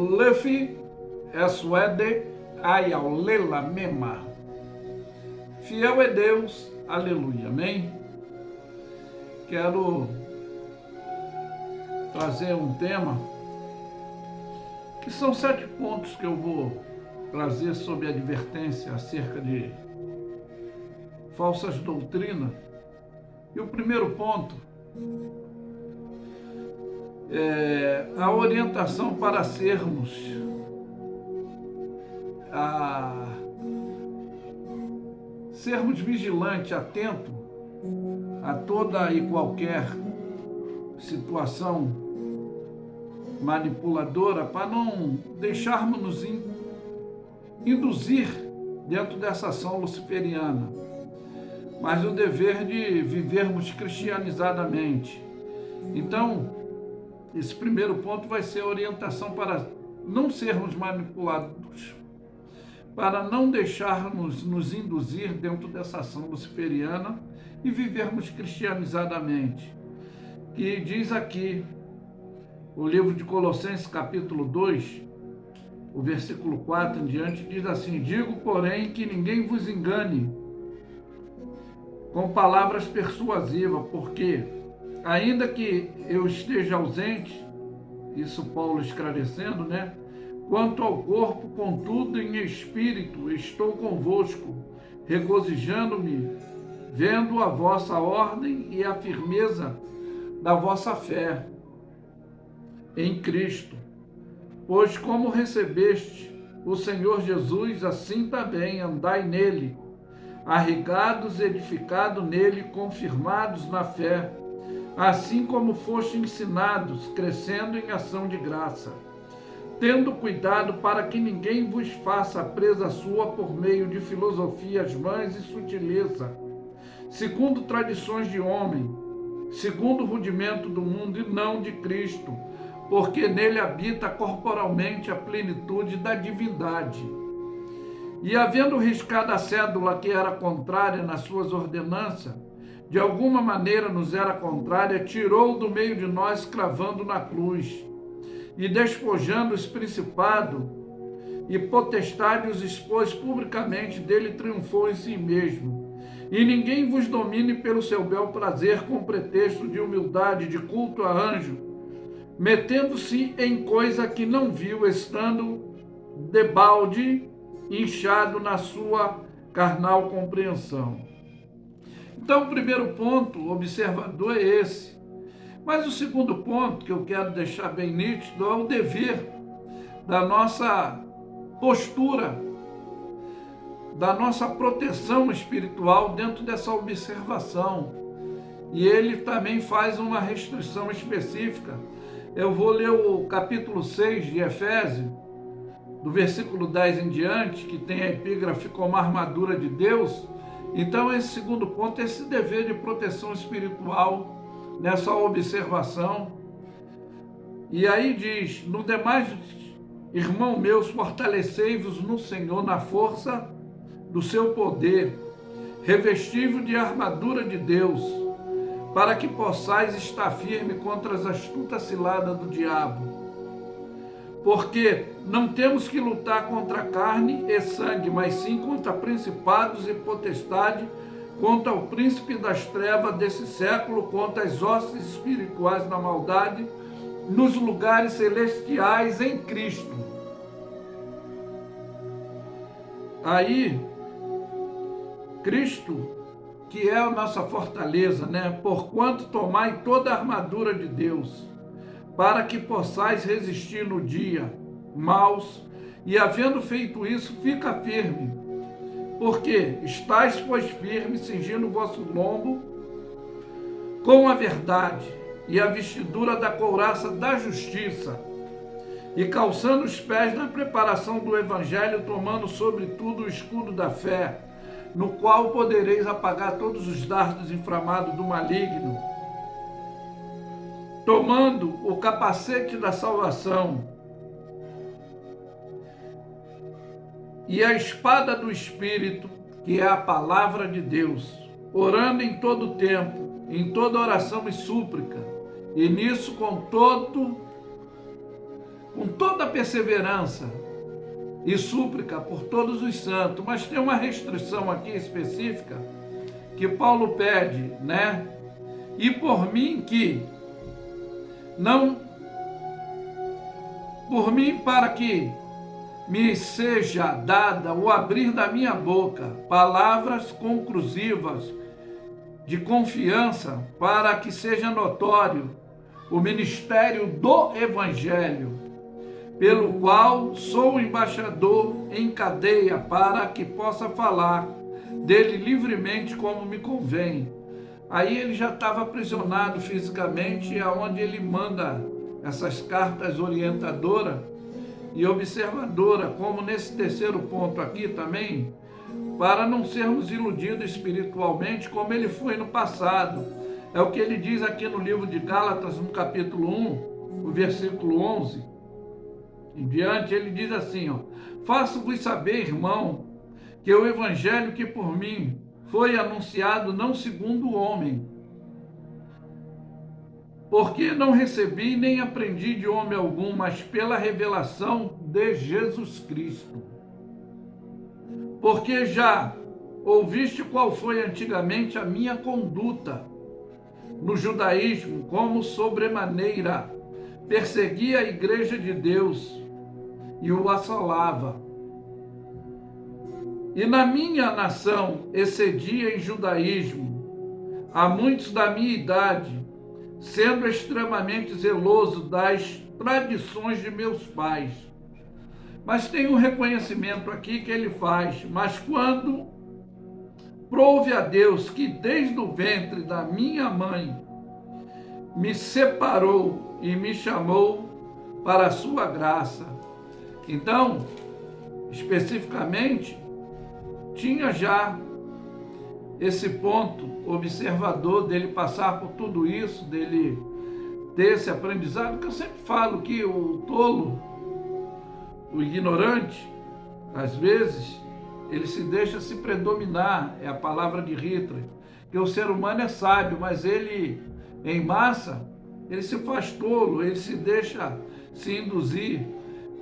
Lefi Eswede Ayaulela Mema. Fiel é Deus, aleluia, amém? Quero trazer um tema que são 7 pontos que eu vou trazer sobre a advertência acerca de falsas doutrinas. E o primeiro ponto é a orientação para sermos vigilantes, atentos a toda e qualquer situação manipuladora, para não deixarmos nos induzir dentro dessa ação luciferiana, mas o dever de vivermos cristianizadamente. Então, esse primeiro ponto vai ser a orientação para não sermos manipulados, para não deixarmos nos induzir dentro dessa ação luciferiana e vivermos cristianizadamente. Que diz aqui, o livro de Colossenses capítulo 2, o versículo 4 em diante, diz assim: digo, porém, que ninguém vos engane com palavras persuasivas, porque, ainda que eu esteja ausente, isso Paulo esclarecendo, né? Quanto ao corpo, contudo, em espírito, estou convosco, regozijando-me, vendo a vossa ordem e a firmeza da vossa fé em Cristo. Pois como recebeste o Senhor Jesus, assim também andai nele, arraigados, edificados nele, confirmados na fé, assim como foste ensinados, crescendo em ação de graça, tendo cuidado para que ninguém vos faça presa sua por meio de filosofias vãs e sutileza, segundo tradições de homem, segundo o rudimento do mundo e não de Cristo, porque nele habita corporalmente a plenitude da divindade. E havendo riscado a cédula que era contrária nas suas ordenanças, de alguma maneira nos era contrária, tirou do meio de nós, cravando na cruz, e despojando os principados e potestades, os expôs publicamente, dele triunfou em si mesmo. E ninguém vos domine pelo seu bel prazer, com pretexto de humildade, de culto a anjo, metendo-se em coisa que não viu, estando debalde, inchado na sua carnal compreensão. Então, o primeiro ponto observador é esse. Mas o segundo ponto que eu quero deixar bem nítido é o dever da nossa postura, da nossa proteção espiritual dentro dessa observação. E ele também faz uma restrição específica. Eu vou ler o capítulo 6 de Efésios, do versículo 10 em diante, que tem a epígrafe como armadura de Deus. Então, esse segundo ponto é esse dever de proteção espiritual nessa observação. E aí diz: no demais, irmão meus, fortalecei-vos no Senhor na força do seu poder, revesti-vos de armadura de Deus, para que possais estar firme contra as astutas ciladas do diabo. Porque não temos que lutar contra carne e sangue, mas sim contra principados e potestades, contra o príncipe das trevas desse século, contra as hostes espirituais da maldade, nos lugares celestiais em Cristo. Aí, Cristo, que é a nossa fortaleza, né? Porquanto tomai toda a armadura de Deus, para que possais resistir no dia maus, e havendo feito isso, fica firme. Porque estáis, pois, firmes, cingindo o vosso lombo com a verdade, e a vestidura da couraça da justiça, e calçando os pés na preparação do evangelho, tomando sobretudo o escudo da fé, no qual podereis apagar todos os dardos inflamados do maligno, tomando o capacete da salvação e a espada do Espírito, que é a palavra de Deus, orando em todo tempo, em toda oração e súplica, e nisso com com toda a perseverança e súplica por todos os santos. Mas tem uma restrição aqui específica que Paulo pede, né? E por mim para que me seja dada o abrir da minha boca palavras conclusivas de confiança, para que seja notório o ministério do Evangelho, pelo qual sou embaixador em cadeia, para que possa falar dele livremente como me convém. Aí ele já estava aprisionado fisicamente, aonde ele manda essas cartas orientadoras e observadora, como nesse terceiro ponto aqui também, para não sermos iludidos espiritualmente como ele foi no passado. É o que ele diz aqui no livro de Gálatas, no capítulo 1, o versículo 11 em diante. Ele diz assim, ó: faço-vos saber, irmão, que o evangelho que por mim foi anunciado não segundo o homem, porque não recebi nem aprendi de homem algum, mas pela revelação de Jesus Cristo. Porque já ouviste qual foi antigamente a minha conduta no judaísmo, como sobremaneira perseguia a igreja de Deus e o assolava. E na minha nação excedia em judaísmo a muitos da minha idade, sendo extremamente zeloso das tradições de meus pais. Mas tem um reconhecimento aqui que ele faz: mas quando prouve a Deus que desde o ventre da minha mãe me separou e me chamou para a sua graça. Então, especificamente, tinha já esse ponto observador dele passar por tudo isso, dele ter esse aprendizado, que eu sempre falo que o tolo, o ignorante, às vezes, ele se deixa se predominar, é a palavra de Hitler, que o ser humano é sábio, mas ele, em massa, ele se faz tolo, ele se deixa se induzir,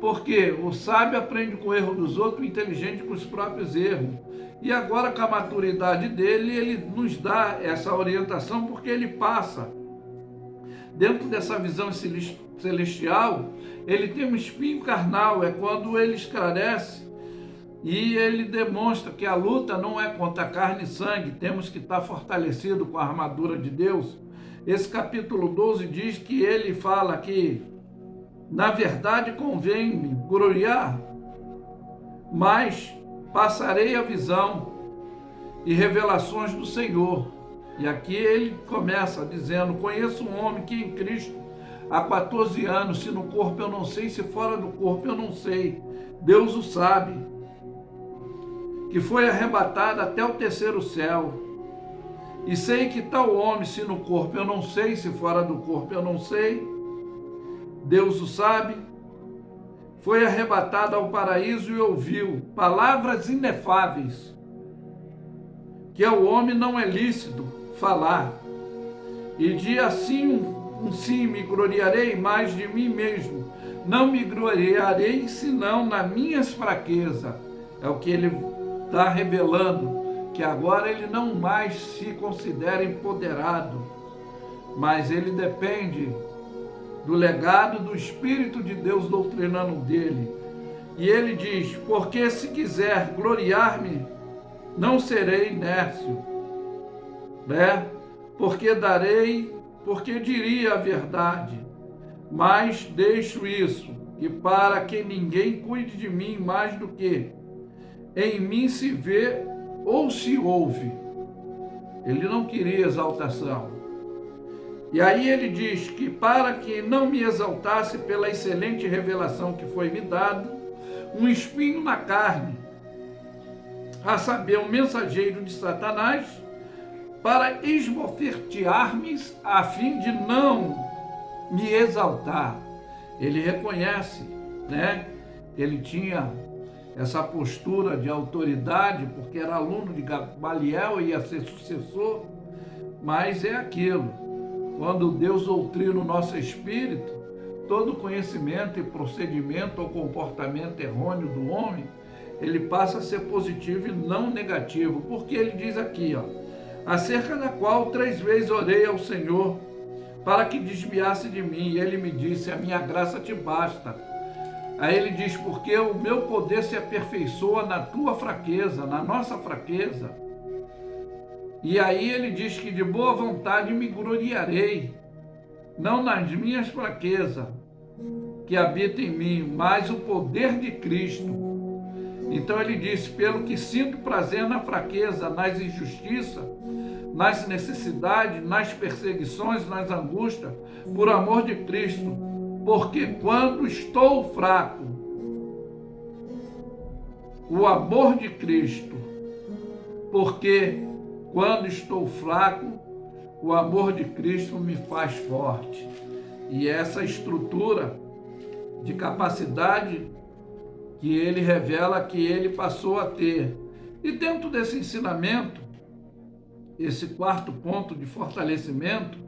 porque o sábio aprende com o erro dos outros, o inteligente com os próprios erros. E agora, com a maturidade dele, ele nos dá essa orientação, porque ele passa dentro dessa visão celestial. Ele tem um espinho carnal, é quando ele esclarece e ele demonstra que a luta não é contra carne e sangue, temos que estar fortalecido com a armadura de Deus. Esse capítulo 12 diz que ele fala que, na verdade, convém-me gloriar, mas passarei a visão e revelações do Senhor. E aqui ele começa dizendo: conheço um homem que em Cristo há 14 anos, se no corpo eu não sei, se fora do corpo eu não sei, Deus o sabe, que foi arrebatado até o terceiro céu. E sei que tal homem, se no corpo eu não sei, se fora do corpo eu não sei, Deus o sabe, foi arrebatado ao paraíso e ouviu palavras inefáveis, que ao homem não é lícito falar. E de assim sim me gloriarei mais de mim mesmo, não me gloriarei senão nas minhas fraquezas. É o que ele está revelando, que agora ele não mais se considera empoderado, mas ele depende do legado do Espírito de Deus doutrinando dele. E ele diz: porque se quiser gloriar-me, não serei nércio, né? Porque diria a verdade, mas deixo isso, que para que ninguém cuide de mim mais do que em mim se vê ou se ouve. Ele não queria exaltação. E aí ele diz que para que não me exaltasse pela excelente revelação que foi me dado, um espinho na carne, a saber, um mensageiro de Satanás, para esbofetear-me a fim de não me exaltar. Ele reconhece, né? Ele tinha essa postura de autoridade, porque era aluno de Gamaliel e ia ser sucessor, mas é aquilo. Quando Deus doutrina o nosso espírito, todo conhecimento e procedimento ou comportamento errôneo do homem, ele passa a ser positivo e não negativo, porque ele diz aqui, acerca da qual 3 vezes orei ao Senhor para que desviasse de mim, e ele me disse, a minha graça te basta. Aí ele diz, porque o meu poder se aperfeiçoa na tua fraqueza, na nossa fraqueza. E aí ele diz que de boa vontade me gloriarei, não nas minhas fraquezas que habita em mim, mas o poder de Cristo. Então ele diz, pelo que sinto prazer na fraqueza, nas injustiças, nas necessidades, nas perseguições, nas angústias, por amor de Cristo, porque quando estou fraco, o amor de Cristo, porque quando estou fraco, o amor de Cristo me faz forte. E essa estrutura de capacidade que ele revela que ele passou a ter. E dentro desse ensinamento, esse 4º ponto de fortalecimento,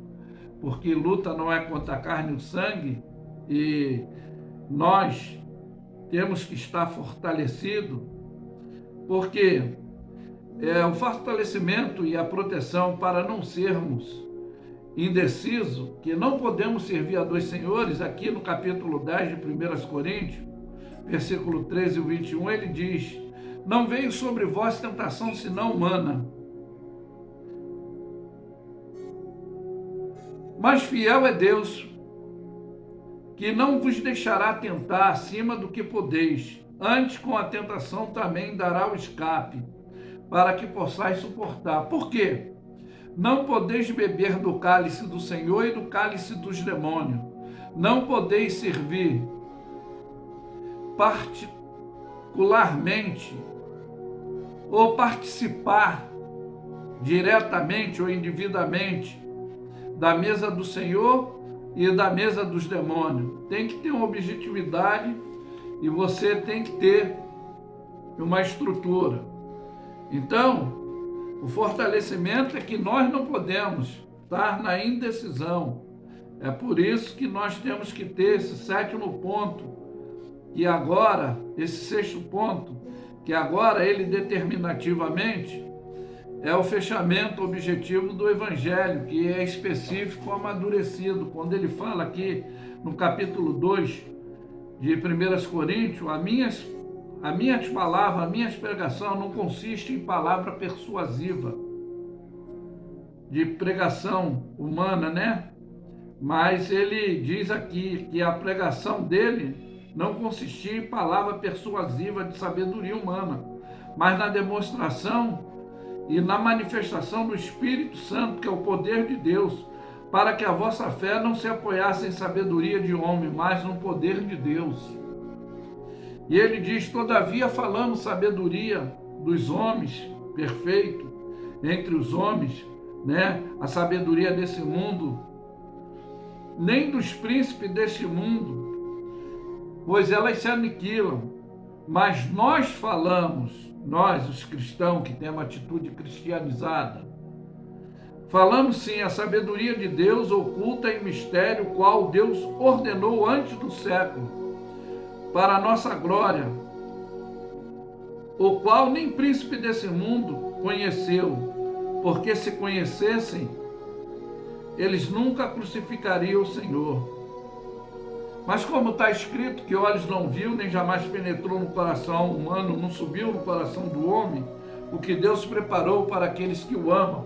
porque luta não é contra a carne e o sangue, e nós temos que estar fortalecidos, porque o fortalecimento e a proteção para não sermos indecisos, que não podemos servir a 2 senhores, aqui no capítulo 10 de 1 Coríntios, versículo 13 e 21, ele diz, não veio sobre vós tentação senão humana, mas fiel é Deus, que não vos deixará tentar acima do que podeis, antes com a tentação também dará o escape, para que possais suportar. Por quê? Não podeis beber do cálice do Senhor e do cálice dos demônios. Não podeis servir particularmente ou participar diretamente ou individualmente da mesa do Senhor e da mesa dos demônios. Tem que ter uma objetividade e você tem que ter uma estrutura. Então, o fortalecimento é que nós não podemos estar na indecisão. É por isso que nós temos que ter esse 7º ponto, e agora, esse 6º ponto, que agora ele determinativamente é o fechamento objetivo do Evangelho, que é específico, amadurecido. Quando ele fala aqui no capítulo 2 de 1 Coríntios, a minhas palavras, a minha pregação não consiste em palavra persuasiva, de pregação humana, né? Mas ele diz aqui que a pregação dele não consistia em palavra persuasiva de sabedoria humana, mas na demonstração e na manifestação do Espírito Santo, que é o poder de Deus, para que a vossa fé não se apoiasse em sabedoria de homem, mas no poder de Deus. E ele diz, todavia falamos sabedoria dos homens, perfeito, entre os homens, né? A sabedoria desse mundo, nem dos príncipes deste mundo, pois elas se aniquilam, mas nós falamos, nós os cristãos que temos atitude cristianizada, falamos sim a sabedoria de Deus oculta em mistério, qual Deus ordenou antes do século, para a nossa glória, o qual nem príncipe desse mundo conheceu, porque se conhecessem, eles nunca crucificariam o Senhor. Mas como está escrito que olhos não viu, nem jamais penetrou no coração humano, não subiu no coração do homem, o que Deus preparou para aqueles que o amam.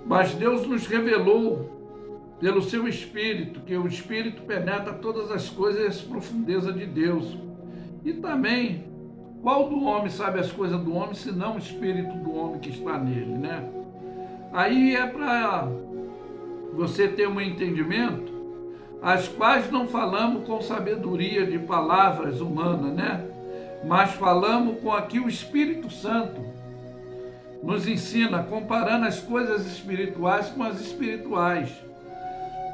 Mas Deus nos revelou pelo seu Espírito, que o Espírito penetra todas as coisas e as profundezas de Deus. E também, qual do homem sabe as coisas do homem, senão o Espírito do homem que está nele, né? Aí é para você ter um entendimento, as quais não falamos com sabedoria de palavras humanas, né? Mas falamos com aqui o Espírito Santo nos ensina, comparando as coisas espirituais com as espirituais.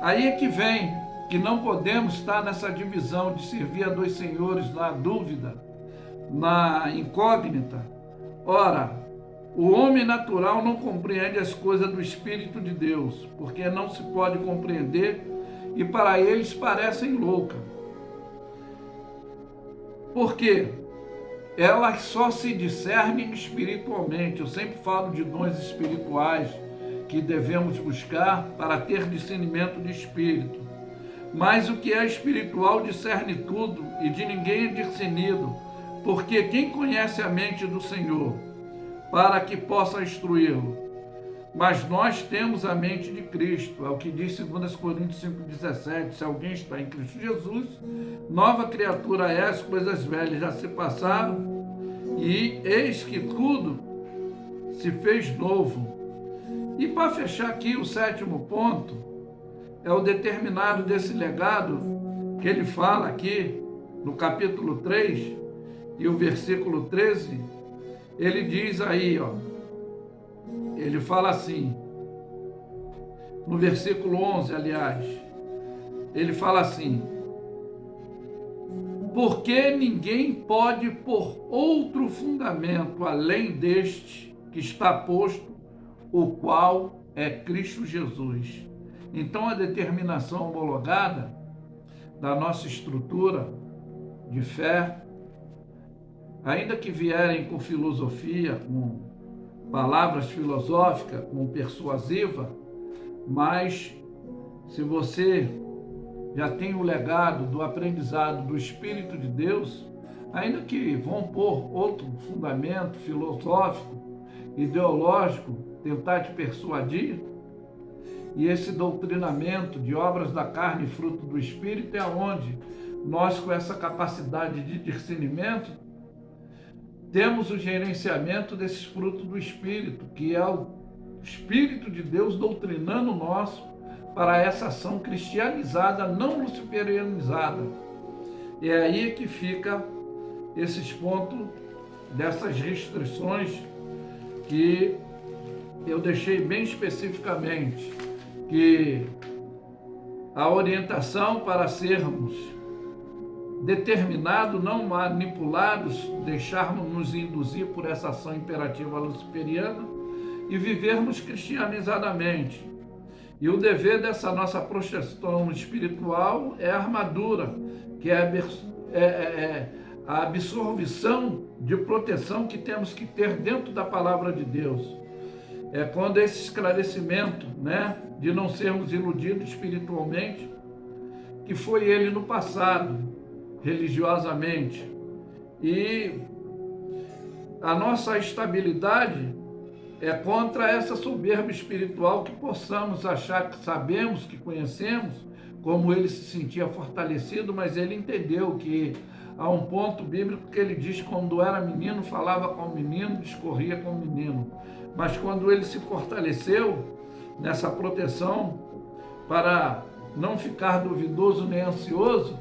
Aí é que vem que não podemos estar nessa divisão de servir a 2 senhores, na dúvida, na incógnita. Ora, o homem natural não compreende as coisas do Espírito de Deus, porque não se pode compreender e para eles parecem loucas. Por quê? Elas só se discernem espiritualmente. Eu sempre falo de dons espirituais que devemos buscar para ter discernimento de espírito. Mas o que é espiritual discerne tudo e de ninguém é discernido, porque quem conhece a mente do Senhor para que possa instruí-lo? Mas nós temos a mente de Cristo, é o que diz 2 Coríntios 5,17, se alguém está em Cristo Jesus, nova criatura é, as coisas velhas já se passaram, e eis que tudo se fez novo. E para fechar aqui o 7º ponto, é o determinado desse legado, que ele fala aqui no capítulo 3, e o versículo 13, ele diz aí, ó, ele fala assim, no versículo 11, aliás, ele fala assim: porque ninguém pode pôr outro fundamento além deste que está posto, o qual é Cristo Jesus. Então a determinação homologada da nossa estrutura de fé, ainda que vierem com filosofia, com palavras filosóficas, com persuasiva, mas se você já tem o legado do aprendizado do Espírito de Deus, ainda que vão pôr outro fundamento filosófico, ideológico, tentar te persuadir, e esse doutrinamento de obras da carne e fruto do Espírito é onde nós, com essa capacidade de discernimento, temos o gerenciamento desses frutos do Espírito, que é o Espírito de Deus doutrinando o nosso para essa ação cristianizada, não luciferianizada. E é aí que fica esses pontos dessas restrições que eu deixei bem especificamente, que a orientação para sermos determinados, não manipulados, deixarmos nos induzir por essa ação imperativa luciferiana e vivermos cristianizadamente. E o dever dessa nossa proteção espiritual é a armadura, que é a absorção de proteção que temos que ter dentro da palavra de Deus. É quando esse esclarecimento, de não sermos iludidos espiritualmente, que foi ele no passado, religiosamente. E a nossa estabilidade é contra essa soberba espiritual que possamos achar que sabemos, que conhecemos, como ele se sentia fortalecido, mas ele entendeu que há um ponto bíblico que ele diz que quando era menino, falava com o menino, discorria com o menino. Mas quando ele se fortaleceu nessa proteção para não ficar duvidoso nem ansioso,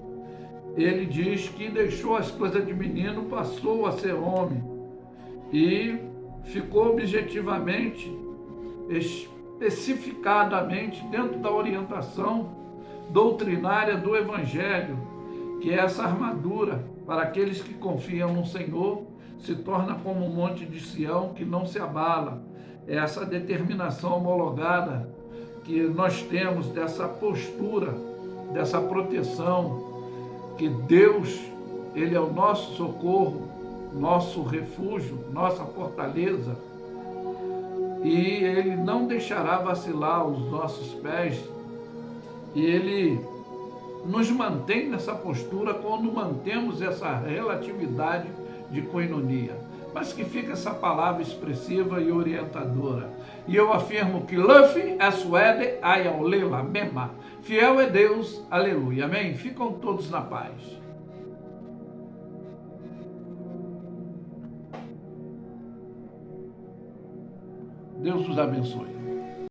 ele diz que deixou as coisas de menino, passou a ser homem e ficou objetivamente, especificadamente dentro da orientação doutrinária do Evangelho, que é essa armadura para aqueles que confiam no Senhor, se torna como um monte de Sião que não se abala. É essa determinação homologada que nós temos dessa postura, dessa proteção, que Deus, Ele é o nosso socorro, nosso refúgio, nossa fortaleza, e Ele não deixará vacilar os nossos pés, e Ele nos mantém nessa postura quando mantemos essa relatividade de koinonia. Mas que fica essa palavra expressiva e orientadora. E eu afirmo que Luffy é suede, ayaolela, mema. Fiel é Deus, aleluia, amém? Ficam todos na paz. Deus os abençoe.